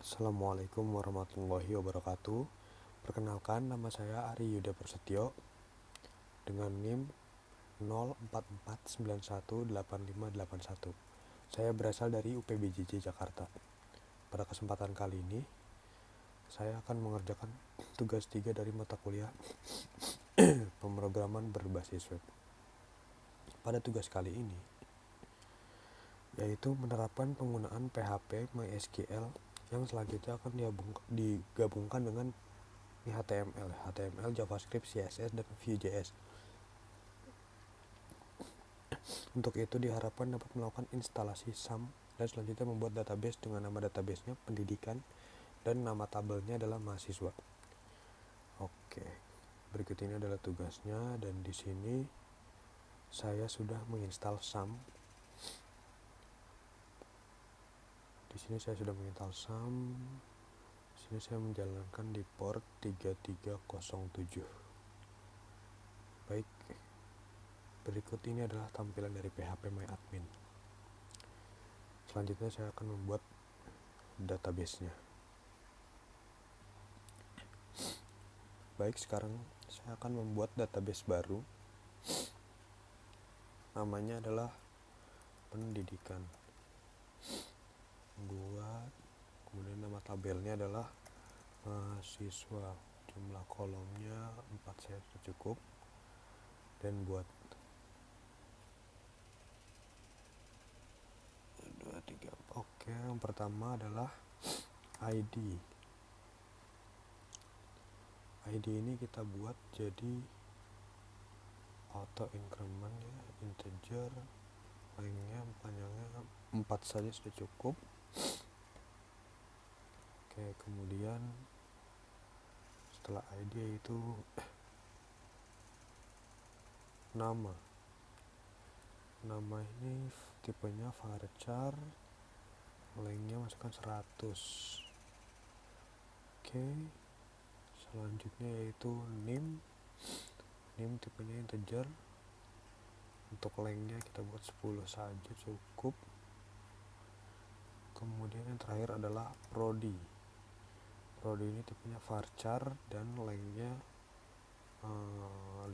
Assalamualaikum warahmatullahi wabarakatuh. Perkenalkan, nama saya Ari Yuda Prasetyo dengan NIM 0449185581. Saya berasal dari UPBJJ Jakarta. Pada kesempatan kali ini, saya akan mengerjakan tugas 3 dari mata kuliah pemrograman berbasis web. Pada tugas kali ini, yaitu menerapkan penggunaan PHP MySQL yang selanjutnya akan digabungkan dengan HTML, JavaScript, CSS, dan Vue.js. Untuk itu diharapkan dapat melakukan instalasi SAM dan selanjutnya membuat database dengan nama databasenya pendidikan dan nama tabelnya adalah mahasiswa. Oke, berikut ini adalah tugasnya dan di sini saya sudah menginstal SAM. Di sini saya menjalankan di port 3307. Baik, berikut ini adalah tampilan dari PHP MyAdmin. Selanjutnya saya akan membuat database-nya. Baik, sekarang saya akan membuat database baru. Namanya adalah pendidikan. Kemudian nama tabelnya adalah mahasiswa. Jumlah kolomnya 4 saja cukup. Dan buat 2, 3. Oke, yang pertama adalah ID. ID ini kita buat jadi auto increment ya, integer, lengthnya panjangnya 4 saja sudah cukup. Oke, kemudian setelah ID itu nama ini tipenya varchar, lengthnya masukkan 100. Oke, selanjutnya yaitu NIM tipenya integer, untuk lengthnya kita buat 10 saja cukup. Kemudian yang terakhir adalah prodi ini tipenya varchar dan lengthnya 50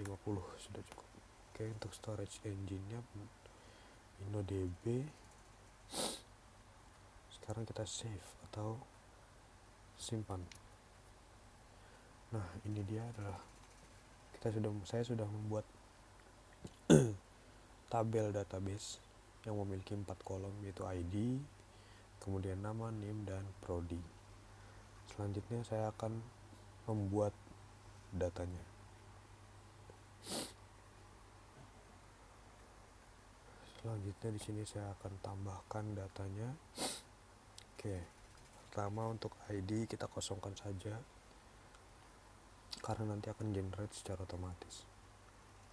sudah cukup. Oke, untuk storage engine-nya InnoDB. Sekarang kita save atau simpan. Nah, ini dia adalah saya sudah membuat tabel database yang memiliki 4 kolom, yaitu ID, kemudian nama, NIM, dan prodi. Selanjutnya saya akan membuat datanya. Selanjutnya di sini saya akan tambahkan datanya. Oke, pertama untuk ID kita kosongkan saja karena nanti akan generate secara otomatis.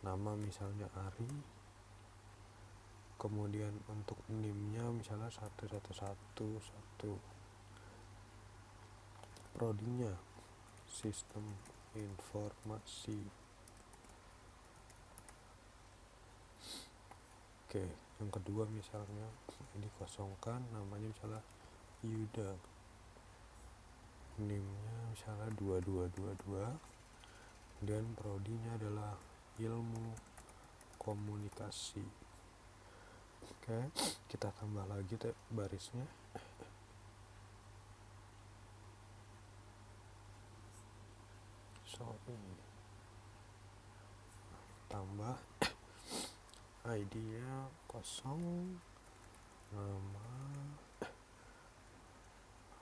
Nama misalnya Ari. Kemudian untuk NIM-nya misalnya 1111. Prodinya sistem informasi. Oke, yang kedua misalnya ini kosongkan, namanya misalnya Yuda. NIM-nya misalnya 2222. Dan prodinya adalah ilmu komunikasi. Oke, kita tambah lagi barisnya. Tambah ID-nya kosong, nama,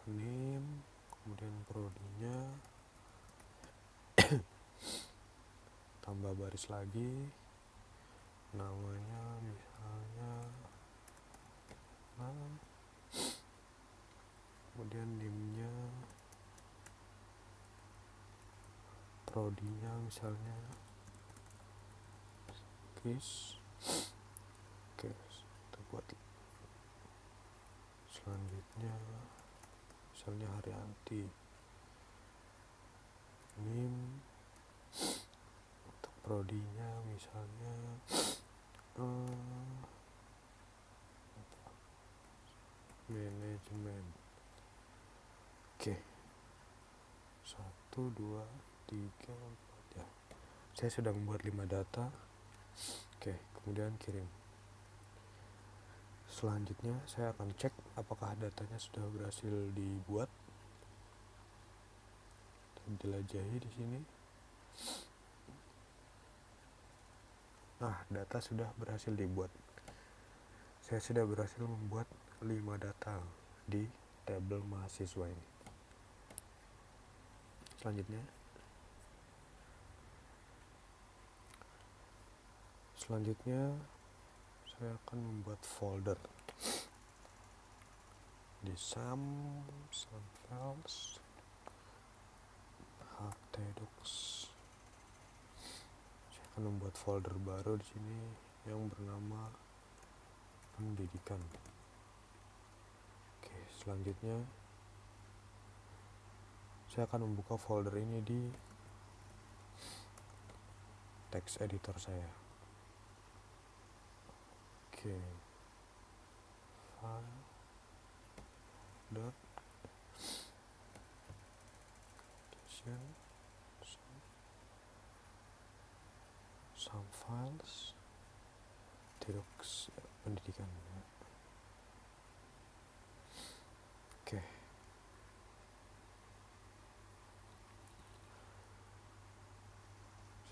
NIM, kemudian prodinya, tambah baris lagi, namanya misalnya kemudian NIM-nya, prodinya misalnya Chris. Oke, kita buat selanjutnya misalnya Haryanti. NIM untuk prodinya misalnya manajemen. 2, 3, 4 ya. Saya sudah membuat 5 data. Oke, kemudian kirim. Selanjutnya saya akan cek apakah datanya sudah berhasil dibuat. Jelajahi di sini. Nah, data sudah berhasil dibuat. Saya sudah berhasil membuat 5 data di tabel mahasiswa ini. Selanjutnya saya akan membuat folder di sum files htdocs. Saya akan membuat folder baru di sini yang bernama pendidikan. Oke, selanjutnya saya akan membuka folder ini di text editor saya. Oke, file dot sum files htdocs pendidikan. Oke.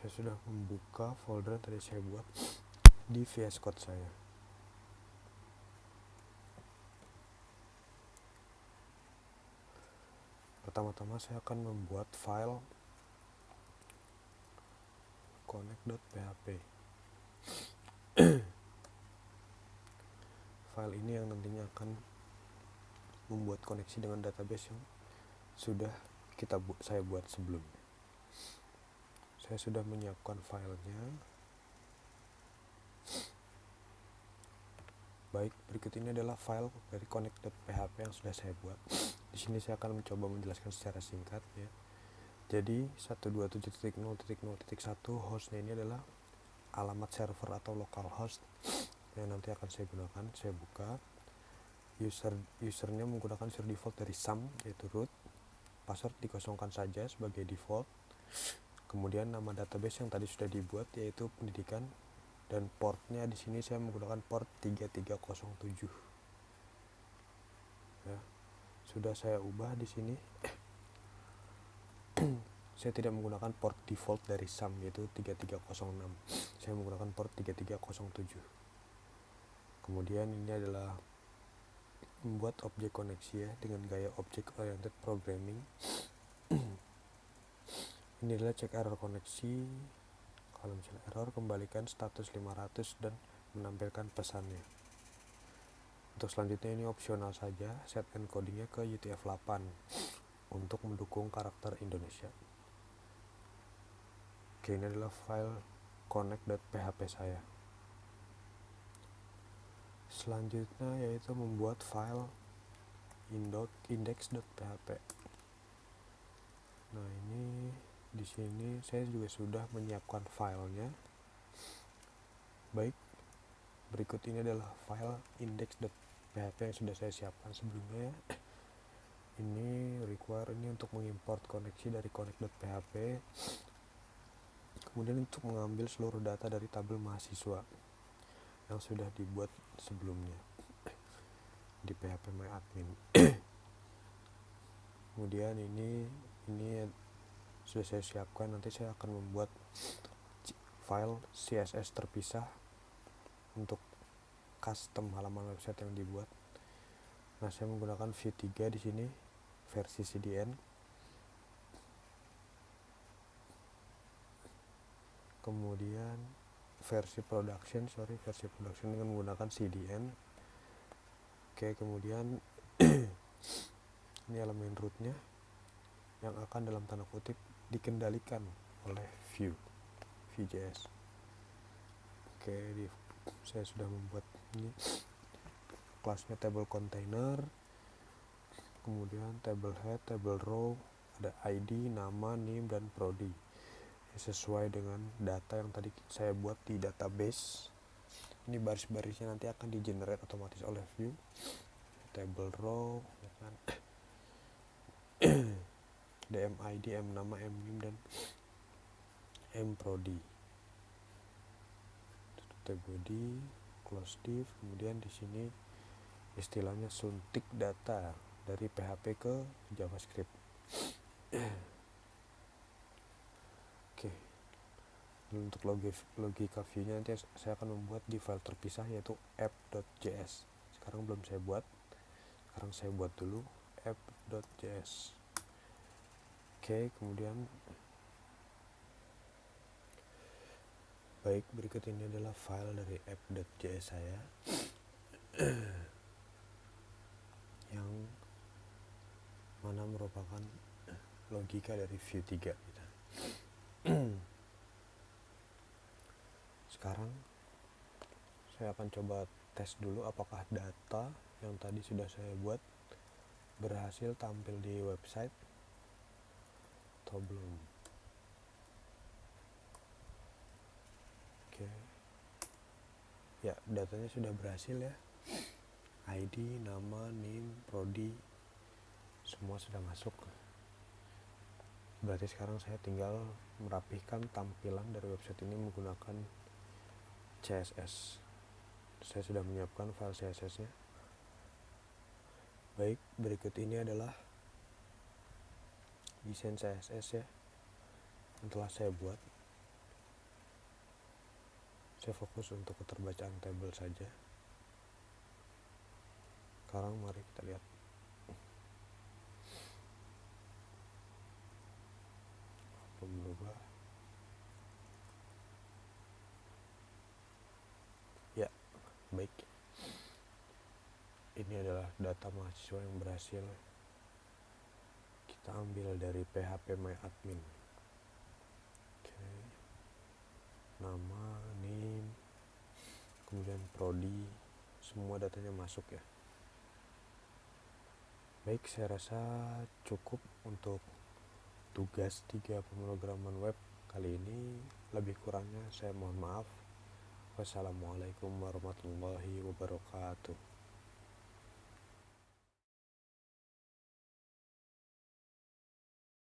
Saya sudah membuka folder yang tadi saya buat di VS Code saya. Pertama-tama saya akan membuat file connect.php. File ini yang nantinya akan membuat koneksi dengan database yang sudah saya buat sebelumnya. Saya sudah menyiapkan filenya. Baik, berikut ini adalah file dari connect.php yang sudah saya buat. Di sini saya akan mencoba menjelaskan secara singkat ya. Jadi 127.0.0.1 hostnya ini adalah alamat server atau localhost yang nanti akan saya gunakan. Saya buka. Usernya menggunakan user default dari sum yaitu root. Password dikosongkan saja sebagai default. Kemudian nama database yang tadi sudah dibuat yaitu pendidikan, dan portnya di sini saya menggunakan port 3307. Ya, sudah saya ubah di sini. Saya tidak menggunakan port default dari sum yaitu 3306. Saya menggunakan port 3307. Kemudian ini adalah membuat objek koneksi ya dengan gaya object oriented programming. Ini adalah cek error koneksi. Kalau misalnya error, kembalikan status 500 dan menampilkan pesannya. Untuk selanjutnya ini opsional saja, set encodingnya ke UTF-8 untuk mendukung karakter Indonesia. Oke, ini adalah file connect.php saya. Selanjutnya yaitu membuat file index.php. Nah, ini di sini saya juga sudah menyiapkan filenya. Baik, berikut ini adalah file index.php yang sudah saya siapkan sebelumnya. Ini require ini untuk mengimport koneksi dari connect.php. Kemudian untuk mengambil seluruh data dari tabel mahasiswa yang sudah dibuat sebelumnya di PHP MyAdmin. Kemudian ini sudah saya siapkan. Nanti saya akan membuat file CSS terpisah untuk custom halaman website yang dibuat. Nah, saya menggunakan Vue 3 di sini versi CDN. Kemudian versi production dengan menggunakan CDN. Oke, kemudian ini elemen rootnya yang akan dalam tanda kutip dikendalikan oleh Vue.js. Oke, saya sudah membuat ini kelasnya table container, kemudian table head, table row, ada ID, nama, name, dan prodi sesuai dengan data yang tadi saya buat di database. Ini baris-barisnya nanti akan di generate otomatis oleh Vue. Table row ya kan. DM ID, M nama, M NIM, dan M prodi. Tutup tab body, close div. Kemudian di sini istilahnya suntik data dari PHP ke JavaScript. Oke. Untuk logika view-nya nanti saya akan membuat di file terpisah yaitu app.js. Sekarang belum saya buat. Sekarang saya buat dulu app.js. Oke, kemudian baik, berikut ini adalah file dari app.js saya yang mana merupakan logika dari view 3 gitu. Sekarang saya akan coba tes dulu apakah data yang tadi sudah saya buat berhasil tampil di website atau belum. Oke. Ya, datanya sudah berhasil ya. ID, nama, NIM, prodi semua sudah masuk. Berarti sekarang saya tinggal merapihkan tampilan dari website ini menggunakan CSS. Saya sudah menyiapkan file CSS-nya. Baik, berikut ini adalah desain CSS ya yang telah saya buat. Saya fokus untuk keterbacaan tabel saja. Sekarang mari kita lihat. Belum berubah. Ya, baik. Ini adalah data mahasiswa yang berhasil kita ambil dari PHP MyAdmin. Oke. Nama, NIM, kemudian prodi, semua datanya masuk ya. Baik, saya rasa cukup untuk tugas 3 pemrograman web kali ini. Lebih kurangnya saya mohon maaf. Wassalamualaikum warahmatullahi wabarakatuh.